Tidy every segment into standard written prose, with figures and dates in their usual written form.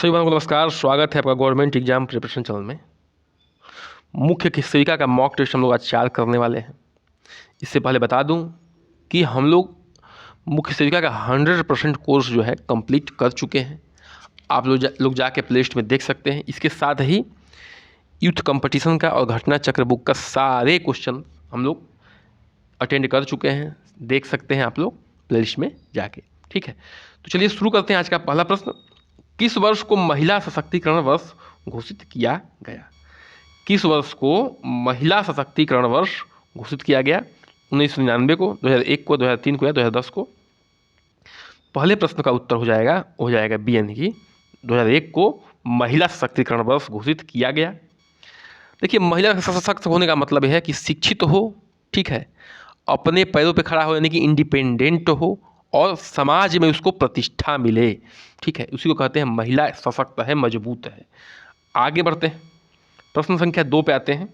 सभी भाइयों को नमस्कार। स्वागत है आपका गवर्नमेंट एग्जाम प्रिपरेशन चैनल में। मुख्य सेविका का मॉक टेस्ट हम लोग आज 4 करने वाले हैं। इससे पहले बता दूं कि हम लोग मुख्य सेविका का 100% कोर्स जो है कंप्लीट कर चुके हैं। आप लोग जाके प्ले लिस्ट में देख सकते हैं। इसके साथ ही यूथ कंपटीशन का और घटना चक्र बुक का सारे क्वेश्चन हम लोग अटेंड कर चुके हैं, देख सकते हैं आप लोग प्ले लिस्ट में जाके। ठीक है, तो चलिए शुरू करते हैं। आज का पहला प्रश्न, किस वर्ष को महिला सशक्तिकरण वर्ष घोषित किया गया? किस वर्ष को महिला सशक्तिकरण वर्ष घोषित किया गया? 1999 को, 2001 को, 2003 को या 2010 को? पहले प्रश्न का उत्तर हो जाएगा बी यानी कि 2001 को महिला सशक्तिकरण वर्ष घोषित किया गया। देखिए, महिला सशक्त होने का मतलब यह है कि शिक्षित हो, ठीक है, अपने पैरों पे खड़ा हो यानी कि इंडिपेंडेंट हो और समाज में उसको प्रतिष्ठा मिले। ठीक है, उसी को कहते हैं महिला सशक्त है, मजबूत है। आगे बढ़ते हैं, प्रश्न संख्या 2 पे आते हैं।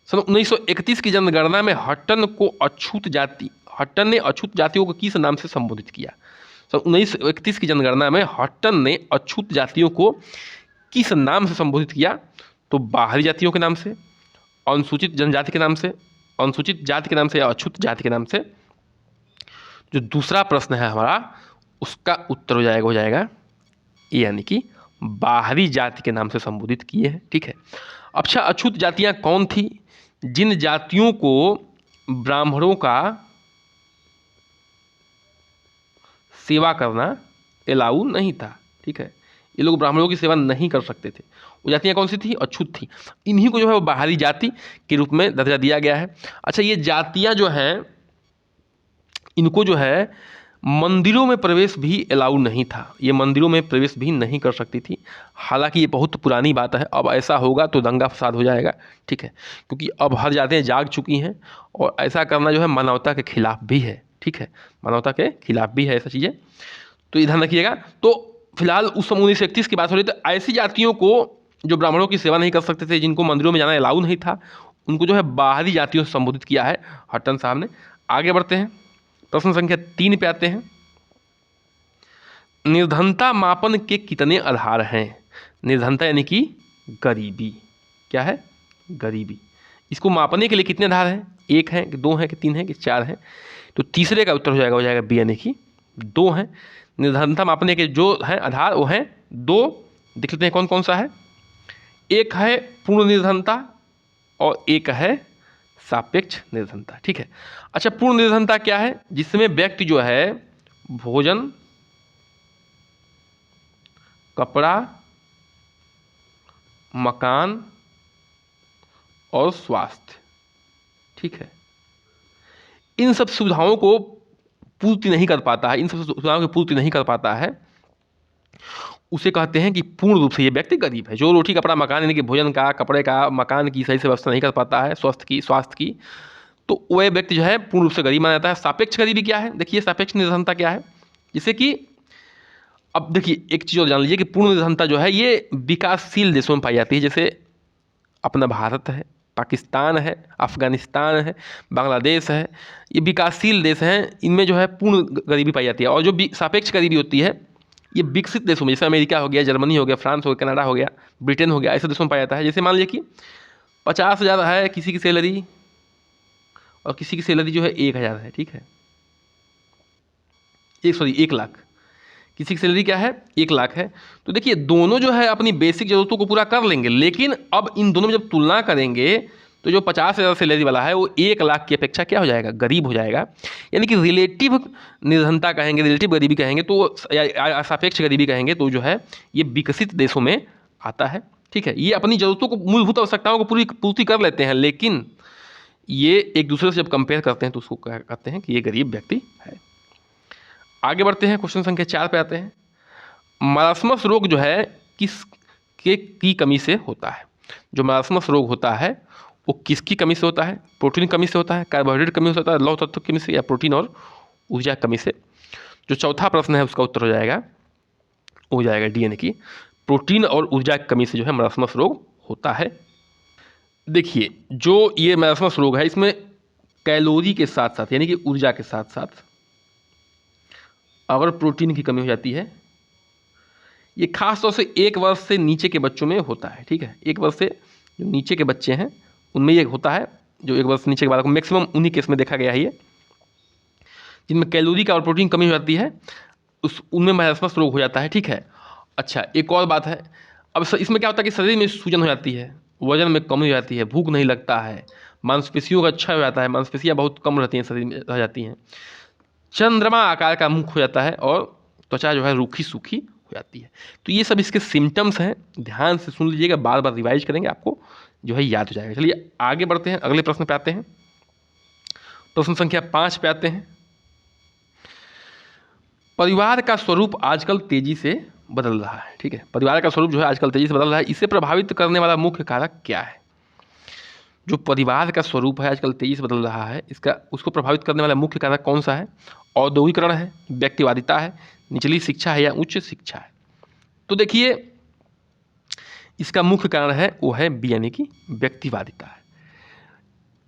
सन 1931 की जनगणना में हट्टन ने अछूत जातियों को किस नाम से संबोधित किया? सन 1931 की जनगणना में हट्टन ने अछूत जातियों को किस नाम से संबोधित किया? तो बाहरी जातियों के नाम से, अनुसूचित जनजाति के नाम से, अनुसूचित जाति के नाम से या अछूत जाति के नाम से? जो दूसरा प्रश्न है हमारा, उसका उत्तर हो जाएगा ए यानी कि बाहरी जाति के नाम से संबोधित किए हैं। ठीक है, अच्छा, अछूत जातियां कौन थी? जिन जातियों को ब्राह्मणों का सेवा करना अलाउ नहीं था। ठीक है, ये लोग ब्राह्मणों की सेवा नहीं कर सकते थे। वो जातियां कौन सी थी? अछूत थी। इन्हीं को जो है वो बाहरी जाति के रूप में दर्जा दिया गया है। अच्छा, ये जातियां जो हैं, इनको जो है मंदिरों में प्रवेश भी अलाउ नहीं था। ये मंदिरों में प्रवेश भी नहीं कर सकती थी। हालांकि ये बहुत पुरानी बात है, अब ऐसा होगा तो दंगा फसाद हो जाएगा। ठीक है, क्योंकि अब हर जातियाँ जाग चुकी हैं और ऐसा करना जो है मानवता के खिलाफ भी है। ठीक है, मानवता के खिलाफ भी है ऐसा चीज़ें, तो ये ध्यान रखिएगा। तो फिलहाल उस समय 1931 की बात हो रही, तो ऐसी जातियों को जो ब्राह्मणों की सेवा नहीं कर सकते थे, जिनको मंदिरों में जाना अलाउ नहीं था, उनको जो है बाहरी जातियों से संबोधित किया है हट्टन साहब ने। आगे बढ़ते हैं, प्रश्न संख्या 3 पे आते हैं। निर्धनता मापन के कितने आधार हैं? निर्धनता यानी कि गरीबी। क्या है? गरीबी। इसको मापने के लिए कितने आधार हैं? 1 है कि 2 है कि 3 है कि 4 है? तो तीसरे का उत्तर हो जाएगा बी यानी कि 2 हैं। निर्धनता मापने के जो हैं आधार वो हैं 2। देख लेते हैं कौन कौन सा है। एक है पूर्ण निर्धनता और एक है सापेक्ष निर्धनता। ठीक है, अच्छा, पूर्ण निर्धनता क्या है? जिसमें व्यक्ति जो है भोजन, कपड़ा, मकान और स्वास्थ्य, ठीक है, इन सब सुविधाओं को पूर्ति नहीं कर पाता है, इन सब सुविधाओं की पूर्ति नहीं कर पाता है, उसे कहते हैं कि पूर्ण रूप से ये व्यक्ति गरीब है। जो रोटी कपड़ा मकान यानी कि भोजन का, कपड़े का, मकान की सही से व्यवस्था नहीं कर पाता है, स्वास्थ्य की, तो वह व्यक्ति जो है पूर्ण रूप से गरीब माना जाता है। सापेक्ष गरीबी क्या है? देखिए, सापेक्ष निर्धनता क्या है? जैसे कि अब देखिए, एक चीज़ और जान लीजिए कि पूर्ण निर्धनता जो है ये विकासशील देशों में पाई जाती है। जैसे अपना भारत है, पाकिस्तान है, अफगानिस्तान है, बांग्लादेश है, ये विकासशील देश हैं, इनमें जो है पूर्ण गरीबी पाई जाती है। और जो सापेक्ष गरीबी होती है ये विकसित देशों में, जैसे अमेरिका हो गया, जर्मनी हो गया, फ्रांस हो गया, कनाडा हो गया, ब्रिटेन हो गया, ऐसे देशों में पाया जाता है। जैसे मान लीजिए कि 50,000 है किसी की सैलरी और किसी की सैलरी जो है 1,000 है। ठीक है, 1 लाख, किसी की सैलरी क्या है? 1 लाख है। तो देखिए, दोनों जो है अपनी बेसिक ज़रूरतों को पूरा कर लेंगे, लेकिन अब इन दोनों में जब तुलना करेंगे तो जो 50,000 सैलरी वाला है वो 1 लाख की अपेक्षा क्या हो जाएगा? गरीब हो जाएगा। यानी कि रिलेटिव निर्धनता कहेंगे, रिलेटिव गरीबी कहेंगे तो, या सापेक्ष गरीबी कहेंगे तो जो है ये विकसित देशों में आता है। ठीक है, ये अपनी ज़रूरतों को, मूलभूत आवश्यकताओं को पूर्ति कर लेते हैं, लेकिन ये एक दूसरे से जब कंपेयर करते हैं तो उसको कहते हैं कि ये गरीब व्यक्ति है। आगे बढ़ते हैं, क्वेश्चन संख्या 4 पे आते हैं। मारास्मस रोग जो है की कमी से होता है? जो मारास्मस रोग होता है वो किसकी कमी से होता है? प्रोटीन कमी से होता है, कार्बोहाइड्रेट कमी से होता है, लौह तत्व कमी से, या प्रोटीन और ऊर्जा कमी से? जो चौथा प्रश्न है उसका उत्तर हो जाएगा डी यानी कि प्रोटीन और ऊर्जा की कमी से जो है मारास्मस रोग होता है। देखिए, जो ये मारास्मस रोग है इसमें कैलोरी के साथ साथ यानी कि ऊर्जा के साथ साथ अगर प्रोटीन की कमी हो जाती है ये खास तौर से 1 वर्ष से नीचे के बच्चों में होता है, ठीक है। 1 वर्ष से जो नीचे के बच्चे हैं उनमें ये होता है, जो 1 वर्ष से नीचे के बालक को मैक्सिमम उन्हीं केस में देखा गया है ये, जिनमें कैलोरी का और प्रोटीन कमी हो जाती है, उनमें मरासमस रोग हो जाता है, ठीक है। अच्छा, एक और बात है, अब इसमें क्या होता है कि शरीर में सूजन हो जाती है, वजन में कमी हो जाती है, भूख नहीं लगता है, मांसपेशियों का क्षय हो जाता है, मांसपेशियाँ बहुत कम रहती हैं शरीर में, रह जाती हैं, चंद्रमा आकार का मुख हो जाता है और त्वचा जो है रूखी सूखी हो जाती है। तो ये सब इसके सिम्टम्स हैं, ध्यान से सुन लीजिएगा, बार बार रिवाइज करेंगे, आपको जो है याद हो जाएगा। चलिए आगे बढ़ते हैं, अगले प्रश्न पे आते हैं। प्रश्न संख्या 5 पे आते हैं। परिवार का स्वरूप आजकल तेजी से बदल रहा है, ठीक है। परिवार का स्वरूप जो है आजकल तेजी से बदल रहा है, इसे प्रभावित करने वाला मुख्य कारक क्या है? जो परिवार का स्वरूप है आजकल तेजी से बदल रहा है, उसको प्रभावित करने वाला मुख्य कारक कौन सा है? औद्योगिकरण है, व्यक्तिवादिता है, निचली शिक्षा है या उच्च शिक्षा है? तो देखिए, इसका मुख्य कारण है वो है बी, यानी कि व्यक्तिवादिता है।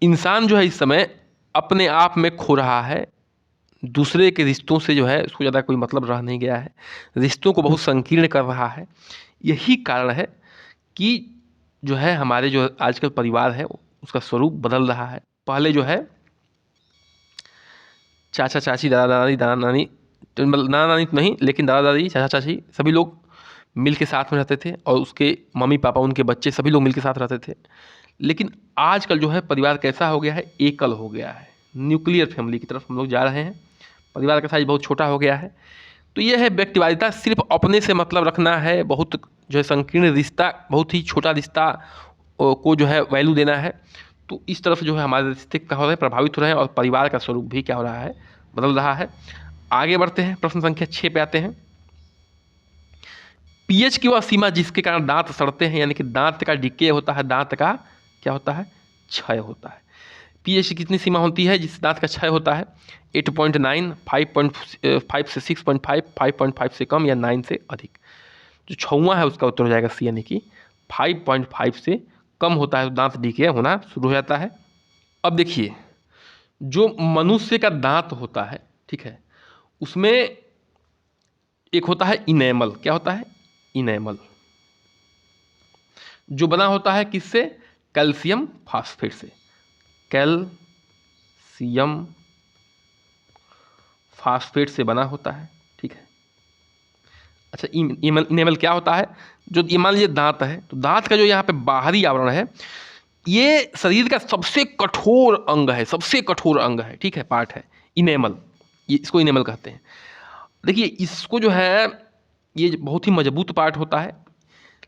इंसान जो है इस समय अपने आप में खो रहा है, दूसरे के रिश्तों से जो है उसको ज़्यादा कोई मतलब रह नहीं गया है, रिश्तों को बहुत संकीर्ण कर रहा है। यही कारण है कि जो है हमारे जो आजकल परिवार है उसका स्वरूप बदल रहा है। पहले जो है चाचा चाची, दादा दादी, नाना नानी तो नहीं, लेकिन दादा दादी, चाचा चाची सभी लोग मिल के साथ में रहते थे, और उसके मम्मी पापा, उनके बच्चे सभी लोग मिल के साथ रहते थे। लेकिन आजकल जो है परिवार कैसा हो गया है? एकल हो गया है, न्यूक्लियर फैमिली की तरफ हम लोग जा रहे हैं। परिवार का साइज बहुत छोटा हो गया है। तो ये है व्यक्तिवादिता, सिर्फ अपने से मतलब रखना है, बहुत जो है संकीर्ण रिश्ता, बहुत ही छोटा रिश्ता को जो है वैल्यू देना है। तो इस तरफ जो है हमारे रिश्ते क्या हो रहे हैं? प्रभावित हो रहे हैं, और परिवार का स्वरूप भी क्या हो रहा है? बदल रहा है। आगे बढ़ते हैं, प्रश्न संख्या 6 पे आते हैं। पीएच की वह सीमा जिसके कारण दांत सड़ते हैं, यानी कि दांत का डिके होता है, दांत का क्या होता है? क्षय होता है। पीएच की कितनी सीमा होती है जिस दांत का क्षय होता है? 8.9, 5.5 से 6.5, 5.5 से कम या 9 से अधिक। जो 6वां है उसका उत्तर हो जाएगा सी, यानी कि 5.5 से कम होता है तो दांत डीके होना शुरू हो जाता है। अब देखिए, जो मनुष्य का दांत होता है, ठीक है, उसमें एक होता है इनेमल। क्या होता है? इनेमल, जो बना होता है किससे? कैल्शियम फास्फेट से। कैल्शियम फास्फेट से बना होता है, ठीक है। अच्छा, इनेमल क्या होता है? जो ये मान लीजिए दांत है, तो दांत का जो यहाँ पे बाहरी आवरण है, ये शरीर का सबसे कठोर अंग है, सबसे कठोर अंग है, ठीक है, पार्ट है इनेमल, ये इसको इनेमल कहते हैं। देखिए, इसको जो है ये बहुत ही मजबूत पार्ट होता है,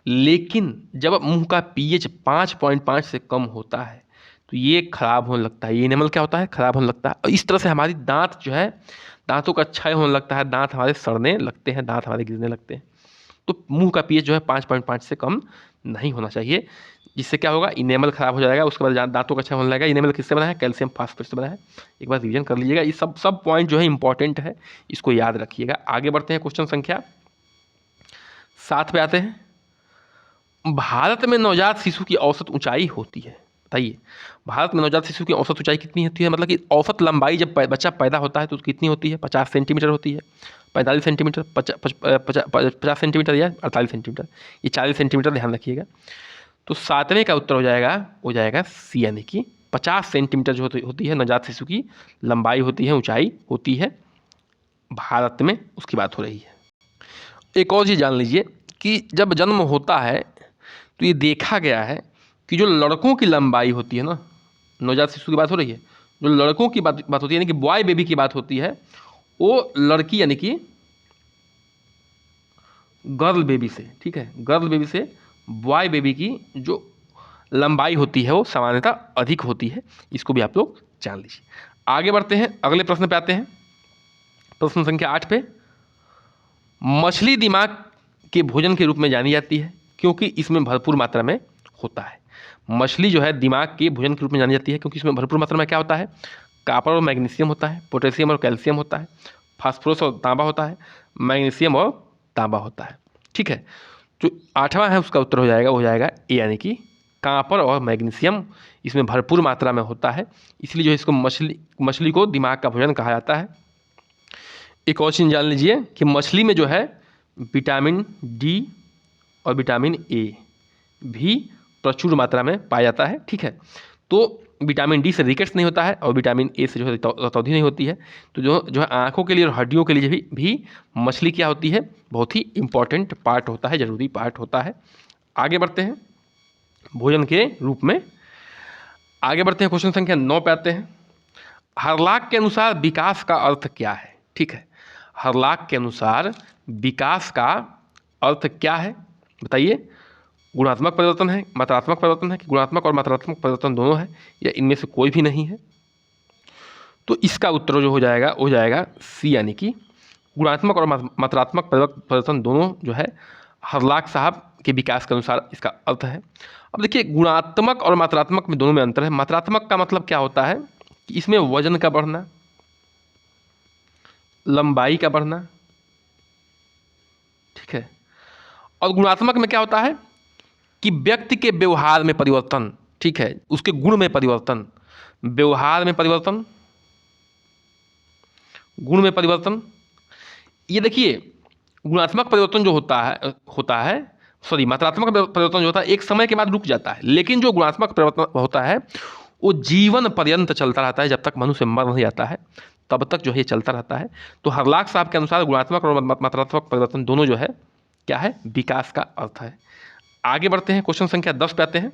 लेकिन जब मुंह का पीएच 5.5 से कम होता है तो ये खराब होने लगता है। ये इनेमल क्या होता है? खराब होने लगता है। और इस तरह से हमारी दांत जो है, दांतों का क्षय होने लगता है, दांत हमारे सड़ने लगते हैं, दांत हमारे गिरने लगते हैं। तो मुंह का पीएच जो है 5.5 से कम नहीं होना चाहिए, जिससे क्या होगा? इनेमल खराब हो जाएगा, उसके बाद दांतों का क्षय होने लगेगा। इनेमल किससे बना है? कैल्शियम फास्फेट से बना है। एक बार रिवीजन कर लीजिएगा, ये सब पॉइंट जो है इंपॉर्टेंट है, इसको याद रखिएगा। आगे बढ़ते हैं, क्वेश्चन संख्या 7 पे आते हैं। भारत में नवजात शिशु की औसत ऊंचाई होती है, बताइए, भारत में नवजात शिशु की औसत ऊंचाई कितनी होती है? मतलब कि औसत लंबाई जब बच्चा पैदा होता है तो कितनी होती है? 50 सेंटीमीटर होती है, 45 सेंटीमीटर, 50 सेंटीमीटर या 48 सेंटीमीटर, ये 40 सेंटीमीटर, ध्यान रखिएगा। तो 7वें का उत्तर हो जाएगा सी, यानी कि 50 सेंटीमीटर जो होती है नवजात शिशु की लंबाई होती है, ऊंचाई होती है भारत में, उसकी बात हो रही है। एक और चीज़ जान लीजिए कि जब जन्म होता है तो ये देखा गया है कि जो लड़कों की लंबाई होती है ना, नवजात शिशु की बात हो रही है, जो लड़कों की बात होती है, यानी कि बॉय बेबी की बात होती है, वो लड़की यानी कि गर्ल बेबी से, ठीक है, गर्ल बेबी से बॉय बेबी की जो लंबाई होती है वो सामान्यतः अधिक होती है। इसको भी आप लोग जान लीजिए। आगे बढ़ते हैं, अगले प्रश्न पे आते हैं, प्रश्न संख्या 8 पे। मछली दिमाग के भोजन के रूप में जानी जाती है क्योंकि इसमें भरपूर मात्रा में होता है। मछली जो है दिमाग के भोजन के रूप में जानी जाती है क्योंकि इसमें भरपूर मात्रा में क्या होता है? कॉपर और मैग्नीशियम होता है, पोटेशियम और कैल्शियम होता है, फास्फोरस और तांबा होता है, मैग्नीशियम और तांबा होता है, ठीक है। जो 8वां है उसका उत्तर हो जाएगा ए, यानी कि कॉपर और मैग्नीशियम इसमें भरपूर मात्रा में होता है, इसलिए जो है इसको मछली को दिमाग का भोजन कहा जाता है। एक और चीज़ जान लीजिए कि मछली में जो है विटामिन डी और विटामिन ए भी प्रचुर मात्रा में पाया जाता है। ठीक है, तो विटामिन डी से रिकेट्स नहीं होता है और विटामिन ए से जो है रतौंधी नहीं होती है। तो जो है आँखों के लिए और हड्डियों के लिए भी मछली क्या होती है, बहुत ही इंपॉर्टेंट पार्ट होता है, ज़रूरी पार्ट होता है। आगे बढ़ते हैं भोजन के रूप में, आगे बढ़ते हैं क्वेश्चन संख्या 9 पे आते हैं। हरलाख के अनुसार विकास का अर्थ क्या है? ठीक है, हरलाख के अनुसार विकास का अर्थ क्या है बताइए? गुणात्मक परिवर्तन है, मात्रात्मक परिवर्तन है कि गुणात्मक और मात्रात्मक परिवर्तन दोनों है, या इनमें से कोई भी नहीं है? तो इसका उत्तर जो हो जाएगा सी, यानी कि गुणात्मक और मात्रात्मक परिवर्तन दोनों जो है हरलाख साहब के विकास के अनुसार इसका अर्थ है। अब देखिए, गुणात्मक और मात्रात्मक में दोनों में अंतर है। मात्रात्मक का मतलब क्या होता है कि इसमें वजन का बढ़ना, लंबाई का बढ़ना, ठीक है। और गुणात्मक में क्या होता है कि व्यक्ति के व्यवहार में परिवर्तन, ठीक है, उसके गुण में परिवर्तन, व्यवहार में परिवर्तन, गुण में परिवर्तन। ये देखिए, गुणात्मक परिवर्तन जो होता है सॉरी मात्रात्मक परिवर्तन जो होता है एक समय के बाद रुक जाता है, लेकिन जो गुणात्मक परिवर्तन होता है वो जीवन पर्यंत चलता रहता है। जब तक मनुष्य मर नहीं जाता है तब तक जो है ये चलता रहता है। तो हरलाख साहब के अनुसार गुणात्मक और मात्रात्मक परिवर्तन दोनों जो है क्या है, विकास का अर्थ है। आगे बढ़ते हैं, क्वेश्चन संख्या 10 पे आते हैं।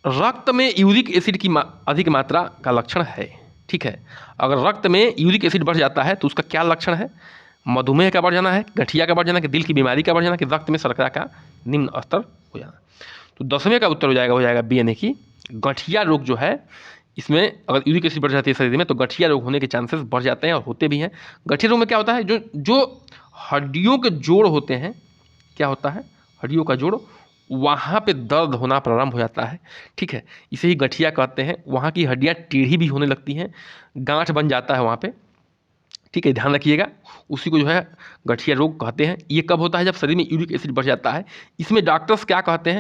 रक्त में यूरिक एसिड की अधिक मात्रा का लक्षण है। ठीक है, अगर रक्त में यूरिक एसिड बढ़ जाता है तो उसका क्या लक्षण है? मधुमेह का बढ़ जाना है, गठिया का बढ़ जाना, कि दिल की बीमारी का बढ़ जाना, कि रक्त में शर्करा का निम्न स्तर हो जाना। तो 10वें का उत्तर हो जाएगा बी, यानी कि गठिया रोग जो है, इसमें अगर यूरिक एसिड बढ़ जाती है शरीर में तो गठिया रोग होने के चांसेस बढ़ जाते हैं और होते भी हैं। गठिया रोग में क्या होता है, जो हड्डियों के जोड़ होते हैं, क्या होता है, हड्डियों का जोड़, वहाँ पे दर्द होना प्रारंभ हो जाता है। ठीक है, इसे ही गठिया कहते हैं। वहाँ की हड्डियाँ टेढ़ी भी होने लगती हैं, गांठ बन जाता है वहाँ पे। ठीक है, ध्यान रखिएगा, उसी को जो है गठिया रोग कहते हैं। ये कब होता है? जब शरीर में यूरिक एसिड बढ़ जाता है। इसमें डॉक्टर्स क्या कहते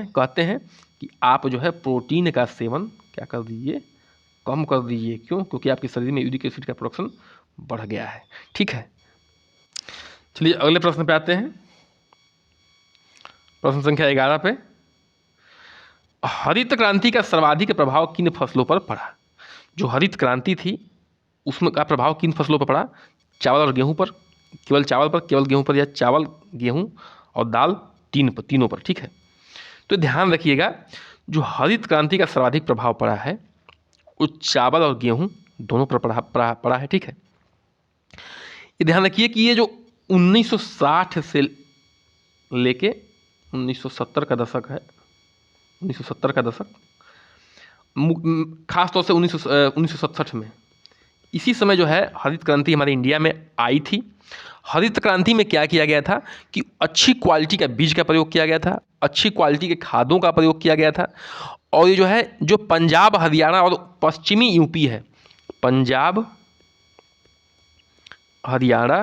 हैं कि आप जो है प्रोटीन का सेवन क्या कर दीजिए, कम कर दीजिए। क्यों? क्योंकि आपके शरीर में यूरिक एसिड का प्रोडक्शन बढ़ गया है। ठीक है, चलिए अगले प्रश्न पे आते हैं, प्रश्न संख्या 11 पे। हरित क्रांति का सर्वाधिक प्रभाव किन फसलों पर पड़ा? जो हरित क्रांति थी उसमें का प्रभाव किन फसलों पर पड़ा? चावल और गेहूं पर, केवल चावल पर, केवल गेहूं पर, या चावल, गेहूं और दाल, तीनों पर। ठीक है, तो ध्यान रखिएगा, जो हरित क्रांति का सर्वाधिक प्रभाव पड़ा है वो चावल और गेहूं दोनों पर पड़ा है। ठीक है, ये ध्यान रखिए कि ये जो 1960 से लेके 1970 का दशक है, 1970 का दशक, खास तौर से 1967 में, इसी समय जो है हरित क्रांति हमारे इंडिया में आई थी। हरित क्रांति में क्या किया गया था कि अच्छी क्वालिटी का बीज का प्रयोग किया गया था, अच्छी क्वालिटी के खादों का प्रयोग किया गया था। और ये जो है, जो पंजाब, हरियाणा और पश्चिमी यूपी है, पंजाब, हरियाणा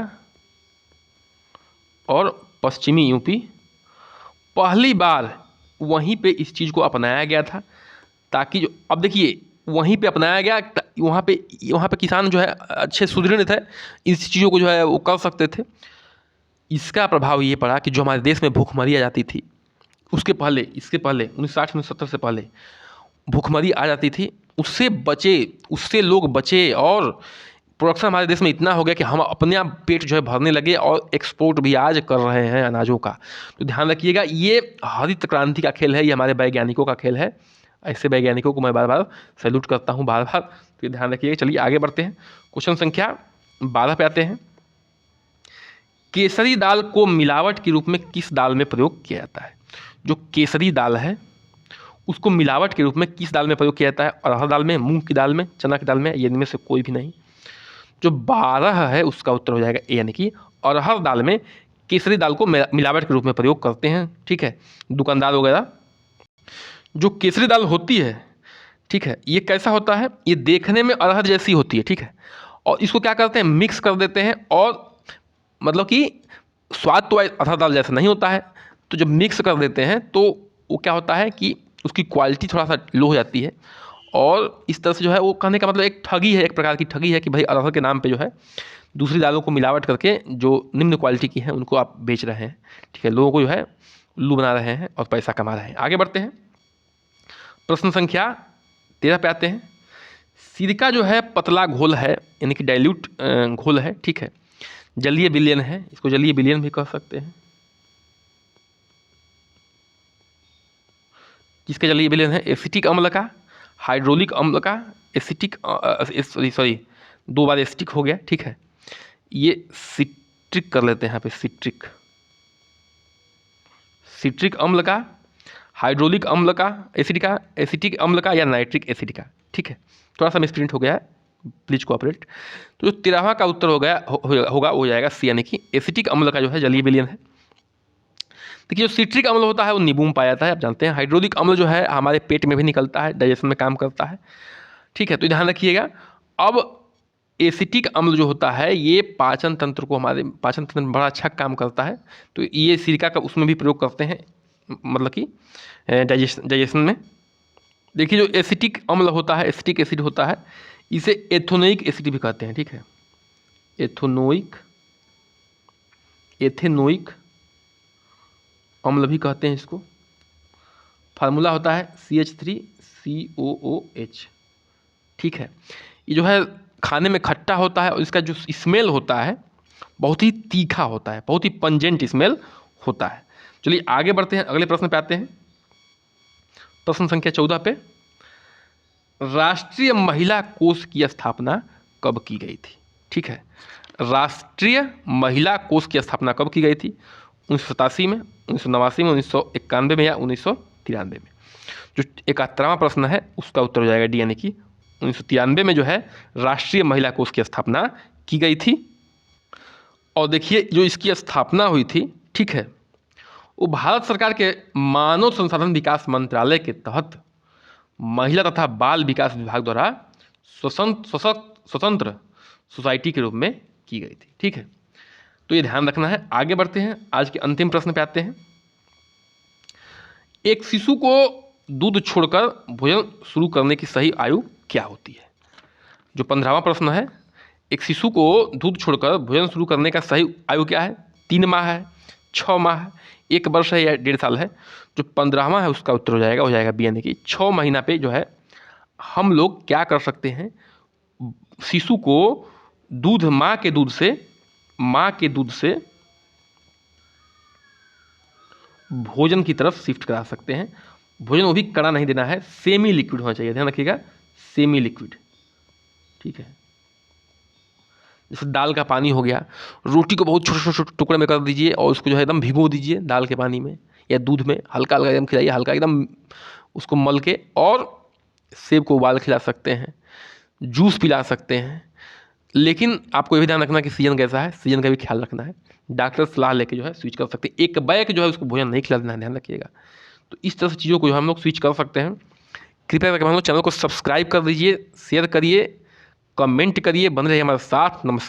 और पश्चिमी यूपी, पहली बार वहीं पे इस चीज़ को अपनाया गया था, ताकि जो अब देखिए वहीं पे अपनाया गया, वहाँ पे किसान जो है अच्छे सुदृढ़ थे, इस चीज़ों को जो है वो कर सकते थे। इसका प्रभाव ये पड़ा कि जो हमारे देश में भूखमरी आ जाती थी, इसके पहले 1960-1970 से पहले भूखमरी आ जाती थी, उससे लोग बचे और प्रोडक्शन हमारे देश में इतना हो गया कि हम अपने पेट जो है भरने लगे और एक्सपोर्ट भी आज कर रहे हैं अनाजों का। तो ध्यान रखिएगा, ये हरित क्रांति का खेल है, ये हमारे वैज्ञानिकों का खेल है। ऐसे वैज्ञानिकों को मैं बार बार सैल्यूट करता हूँ, बार बार। तो ये ध्यान रखिएगा। चलिए आगे बढ़ते हैं, क्वेश्चन संख्या 12 पे आते हैं। केसरी दाल को मिलावट के रूप में किस दाल में प्रयोग किया जाता है? जो केसरी दाल है उसको मिलावट के रूप में किस दाल में प्रयोग किया जाता है? अरहर दाल में, मूंग की दाल में, चना की दाल में, ये इनमें से कोई भी नहीं। जो 12 है उसका उत्तर हो जाएगा ए, यानी कि अरहर दाल में केसरी दाल को मिलावट के रूप में प्रयोग करते हैं। ठीक है, दुकानदार वगैरह। जो केसरी दाल होती है, ठीक है, ये कैसा होता है? ये देखने में अरहर जैसी होती है। ठीक है, और इसको क्या करते हैं, मिक्स कर देते हैं, और मतलब कि स्वाद तो अरहर दाल जैसा नहीं होता है। तो जब मिक्स कर देते हैं तो वो क्या होता है कि उसकी क्वालिटी थोड़ा सा लो हो जाती है, और इस तरह से जो है वो कहने का मतलब एक ठगी है, एक प्रकार की ठगी है कि भाई अरहर के नाम पे जो है दूसरी दालों को मिलावट करके जो निम्न क्वालिटी की हैं उनको आप बेच रहे हैं, ठीक है, लोगों को जो है उल्लू बना रहे हैं और पैसा कमा रहे हैं। आगे बढ़ते हैं, प्रश्न संख्या 13 पे आते हैं। सिरका जो है पतला घोल है, यानी कि डाइल्यूट घोल है, ठीक है, जलीय विलयन है, इसको जलीय विलयन भी कह सकते हैं। किसका जलीय विलयन है? एसिटिक अम्ल का, हाइड्रोलिक अम्ल का, एसिटिक सॉरी 2 बार एसिटिक हो गया, ठीक है, ये सिट्रिक कर लेते हैं यहाँ पे, सिट्रिक अम्ल का, हाइड्रोलिक अम्ल का, एसिटिक अम्ल का या नाइट्रिक एसिड का, ठीक है। थोड़ा सा मिसप्रिंट हो गया है, प्लीज कोऑपरेट। तो जो 13वां का उत्तर होगा वो जाएगा सी, यानी कि एसिटिक अम्ल का जो है जलीय विलयन है। देखिए जो सिट्रिक अम्ल होता है वो नींबू में पाया जाता है, आप जानते हैं। हाइड्रोलिक अम्ल जो है हमारे पेट में भी निकलता है, डाइजेशन में काम करता है, ठीक है, तो ध्यान रखिएगा। अब एसिटिक अम्ल जो होता है ये पाचन तंत्र को, हमारे पाचन तंत्र में बड़ा अच्छा काम करता है, तो ये सिरका का उसमें भी प्रयोग करते हैं, मतलब कि डाइजेशन में। देखिए जो एसिटिक अम्ल होता है, एसिटिक एसिड होता है, इसे एथेनोइक एसिड भी कहते हैं, ठीक है, एथेनोइक अम्ल भी कहते हैं इसको। फार्मूला होता है CH3COOH, ठीक है। ये जो है खाने में खट्टा होता है और इसका जो स्मेल होता है बहुत ही तीखा होता है, बहुत ही पंजेंट स्मेल होता है। चलिए आगे बढ़ते हैं, अगले प्रश्न पे आते हैं। प्रश्न संख्या 14 पे, राष्ट्रीय महिला कोष की स्थापना कब की गई थी? ठीक है, राष्ट्रीय महिला कोष की स्थापना कब की गई थी? 1987 में, 1989 में, 1991 में या 1993 में? जो 71वां प्रश्न है उसका उत्तर हो जाएगा डी, यानी कि 1993 में जो है राष्ट्रीय महिला कोष की स्थापना की गई थी। और देखिए जो इसकी स्थापना हुई थी, ठीक है, वो भारत सरकार के मानव संसाधन विकास मंत्रालय के तहत महिला तथा बाल विकास विभाग द्वारा स्वतंत्र सोसाइटी के रूप में की गई थी, ठीक है, तो ये ध्यान रखना है। आगे बढ़ते हैं, आज के अंतिम प्रश्न पे आते हैं। एक शिशु को दूध छोड़कर भोजन शुरू करने की सही आयु क्या होती है? जो 15वां प्रश्न है, एक शिशु को दूध छोड़कर भोजन शुरू करने का सही आयु क्या है? 3 माह है, 6 माह है, 1 वर्ष है या 1.5 साल है? जो 15वां है उसका उत्तर हो जाएगा बी, यानी कि 6 महीना पे जो है हम लोग क्या कर सकते हैं, शिशु को दूध माँ के दूध से भोजन की तरफ शिफ्ट करा सकते हैं। भोजन वो भी कड़ा नहीं देना है, सेमी लिक्विड होना चाहिए, ध्यान रखिएगा, सेमी लिक्विड, ठीक है। जैसे दाल का पानी हो गया, रोटी को बहुत छोटे छोटे टुकड़े में कर दीजिए और उसको जो है एकदम भिगो दीजिए दाल के पानी में या दूध में, हल्का हल्का एकदम खिलाइए, हल्का एकदम उसको मल के, और सेब को उबाल खिला सकते हैं, जूस पिला सकते हैं। लेकिन आपको ये भी ध्यान रखना कि सीजन कैसा है, सीजन का भी ख्याल रखना है, डॉक्टर सलाह लेके जो है स्विच कर सकते हैं। एक बैग जो है उसको भोजन नहीं खिला देना है, ध्यान रखिएगा। तो इस तरह से चीज़ों को जो हम लोग स्विच कर सकते हैं। कृपया करके हम लोग चैनल को सब्सक्राइब कर दीजिए, शेयर करिए, कमेंट करिए, बन रहिए हमारे साथ। नमस्कार।